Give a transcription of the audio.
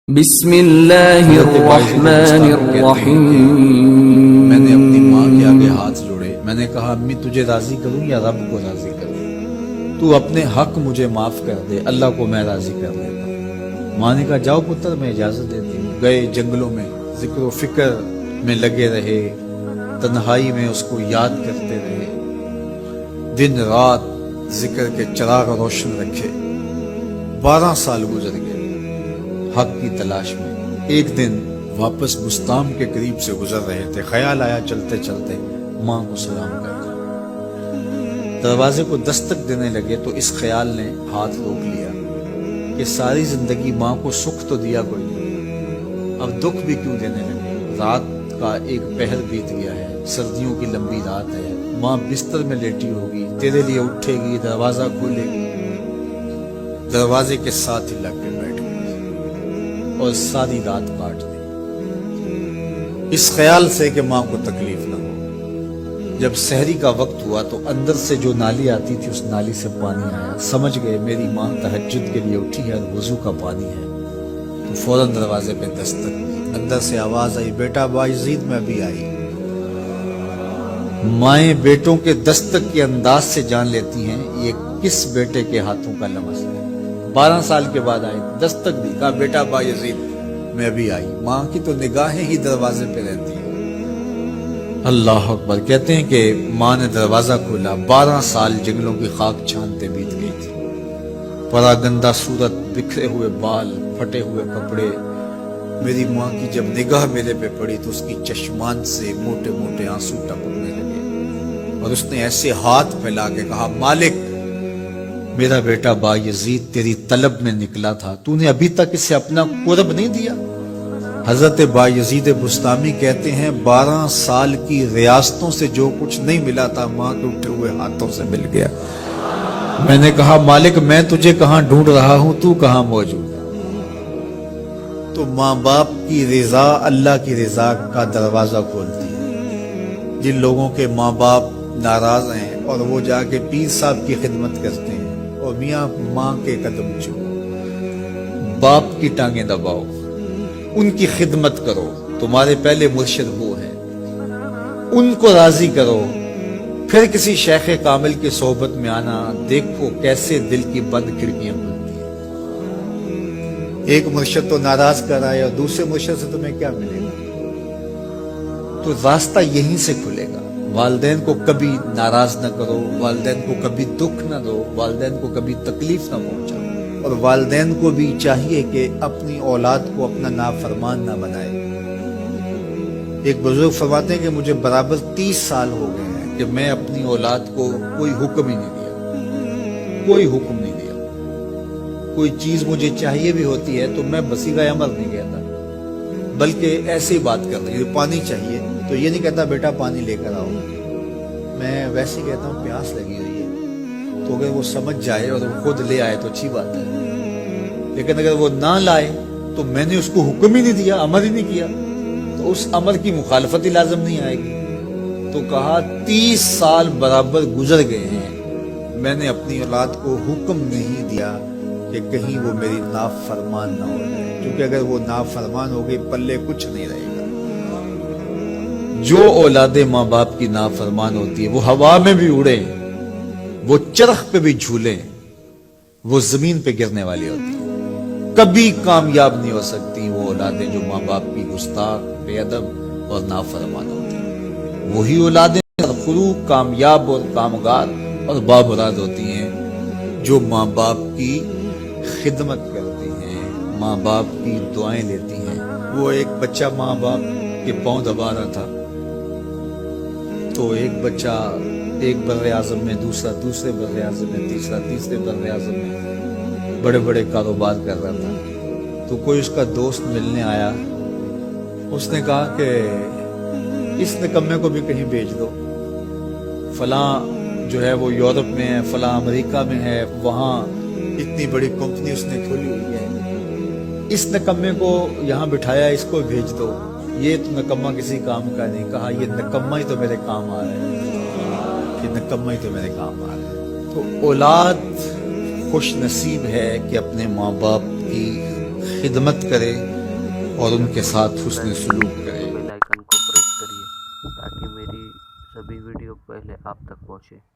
بسم اللہ الرحمن الرحیم۔ میں نے اپنی ماں کے آگے ہاتھ جوڑے، میں نے کہا امی تجھے راضی کروں یا رب کو راضی کروں؟ تو اپنے حق مجھے معاف کر دے، اللہ کو میں راضی کر دیتا ہوں۔ ماں نے کہا جاؤ پتر میں اجازت دیتی ہوں۔ گئے جنگلوں میں ذکر و فکر میں لگے رہے، تنہائی میں اس کو یاد کرتے رہے، دن رات ذکر کے چراغ روشن رکھے۔ 12 سال گزر گئے حق کی تلاش میں۔ ایک دن واپس بستان کے قریب سے گزر رہے تھے، خیال آیا چلتے چلتے ماں کو سلام کر دیا۔ دروازے کو دستک دینے لگے تو اس خیال نے ہاتھ روک لیا کہ ساری زندگی ماں کو سکھ تو دیا کوئی نہیں، اب دکھ بھی کیوں دینے لگے؟ رات کا ایک پہر بیت گیا ہے، سردیوں کی لمبی رات ہے، ماں بستر میں لیٹی ہوگی، تیرے لیے اٹھے گی، دروازہ کھولے گی، دروازے کے ساتھ ہی لگ کے بیٹھ گئی اور ساری رات کاٹ دی، اس خیال سے کہ ماں کو تکلیف نہ ہو۔ جب سحری کا وقت ہوا تو اندر سے جو نالی آتی تھی اس نالی سے پانی آیا، سمجھ گئے میری ماں تہجد کے لیے اٹھی ہے اور وضو کا پانی ہے، تو فوراً دروازے پہ دستک دی۔ اندر سے آواز آئی بیٹا باعزید میں ابھی آئی۔ مائیں بیٹوں کے دستک کے انداز سے جان لیتی ہیں یہ کس بیٹے کے ہاتھوں کا لمس ہے۔ 12 سال کے بعد آئی، دستک دی، کہا بیٹا باعزید میں ابھی آئی۔ ماں کی تو نگاہیں ہی دروازے پہ رہتی ہیں۔ اللہ اکبر۔ کہتے ہیں کہ ماں نے دروازہ کھولا، 12 سال جنگلوں کی خاک چھانتے بیت گئی تھی، پراگندہ صورت، بکھرے ہوئے بال، پھٹے ہوئے کپڑے۔ میری ماں کی جب نگاہ میرے پہ پڑی تو اس کی چشمان سے موٹے موٹے آنسو ٹپکنے لگے اور اس نے ایسے ہاتھ پھیلا کے کہا مالک، میرا بیٹا بایزید تیری طلب میں نکلا تھا، تو نے ابھی تک اسے اپنا قرب نہیں دیا۔ حضرت بایزید بستامی کہتے ہیں 12 سال کی ریاستوں سے جو کچھ نہیں ملا تھا ماں کے اٹھے ہوئے ہاتھوں سے مل گیا۔ میں نے کہا مالک میں تجھے کہاں ڈھونڈ رہا ہوں، تو کہاں موجود ہے؟ تو ماں باپ کی رضا اللہ کی رضا کا دروازہ کھولتی ہے۔ جن لوگوں کے ماں باپ ناراض ہیں اور وہ جا کے پیر صاحب کی خدمت کرتے ہیں اور میاں ماں کے قدم چومو، باپ کی ٹانگیں دباؤ، ان کی خدمت کرو، تمہارے پہلے مرشد وہ ہیں، ان کو راضی کرو، پھر کسی شیخ کامل کی صحبت میں آنا، دیکھو کیسے دل کی بند کھڑکیاں کھلتی ہیں۔ ایک مرشد تو ناراض کر رہا ہے اور دوسرے مرشد سے تمہیں کیا ملے گا؟ تو راستہ یہیں سے کھلے گا۔ والدین کو کبھی ناراض نہ کرو، والدین کو کبھی دکھ نہ دو، والدین کو کبھی تکلیف نہ پہنچاؤ، اور والدین کو بھی چاہیے کہ اپنی اولاد کو اپنا نافرمان نہ بنائے۔ ایک بزرگ فرماتے ہیں کہ مجھے برابر 30 سال ہو گئے ہیں کہ میں اپنی اولاد کو کوئی حکم ہی نہیں دیا، کوئی حکم نہیں دیا۔ کوئی چیز مجھے چاہیے بھی ہوتی ہے تو میں بصیغہ عمل نہیں کہتا، بلکہ ایسے ہی بات کرتا ہوں، پانی چاہیے تو یہ نہیں کہتا بیٹا پانی لے کر آؤ، میں ویسے ہی کہتا ہوں پیاس لگی ہوئی ہے، تو اگر وہ سمجھ جائے اور وہ خود لے آئے تو اچھی بات ہے، لیکن اگر وہ نہ لائے تو میں نے اس کو حکم ہی نہیں دیا، امر ہی نہیں کیا، تو اس امر کی مخالفت ہی لازم نہیں آئے گی۔ تو کہا 30 سال برابر گزر گئے ہیں، میں نے اپنی اولاد کو حکم نہیں دیا کہ کہیں وہ میری نافرمان نہ ہو جائے، کیونکہ اگر وہ نافرمان ہو گئی پلے کچھ نہیں رہے گا۔ جو اولاد ماں باپ کی نافرمان ہوتی ہے وہ ہوا میں بھی اڑے، وہ چرخ پہ بھی جھولے، وہ زمین پہ گرنے والی ہوتی ہے، کبھی کامیاب نہیں ہو سکتی وہ اولادیں جو ماں باپ کی گستاخ، بے ادب اور نافرمان ہوتی ہیں۔ وہی اولادیں سرخروق، کامیاب اور کامگار اور بامراد ہوتی ہیں جو ماں باپ کی خدمت کرتی ہیں، ماں باپ کی دعائیں لیتی ہیں۔ وہ ایک بچہ ماں باپ کے پاؤں دبا رہا تھا تو ایک بچہ ایک بر اعظم میں، دوسرا دوسرے بر اعظم میں، تیسرا تیسرے بر اعظم میں بڑے بڑے کاروبار کر رہا تھا۔ تو کوئی اس کا دوست ملنے آیا، اس نے کہا کہ اس نکمے کو بھی کہیں بھیج دو، فلاں جو ہے وہ یورپ میں ہے، فلاں امریکہ میں ہے، وہاں اتنی بڑی کمپنی اس نے کھولی ہوئی ہے، اس نکمے کو یہاں بٹھایا، اس کو بھیج دو، یہ تو نکمہ کسی کام کا نہیں۔ کہا یہ نکمہ ہی تو میرے کام آ رہا ہے، یہ نکمہ ہی تو میرے کام آ رہا ہے۔ تو اولاد خوش نصیب ہے کہ اپنے ماں باپ کی خدمت کرے، اور ان کے ساتھ حسن سلوک کرے۔ بیل آئیکن کو پریس کریے تاکہ میری سبھی ویڈیو پہلے آپ تک پہنچے۔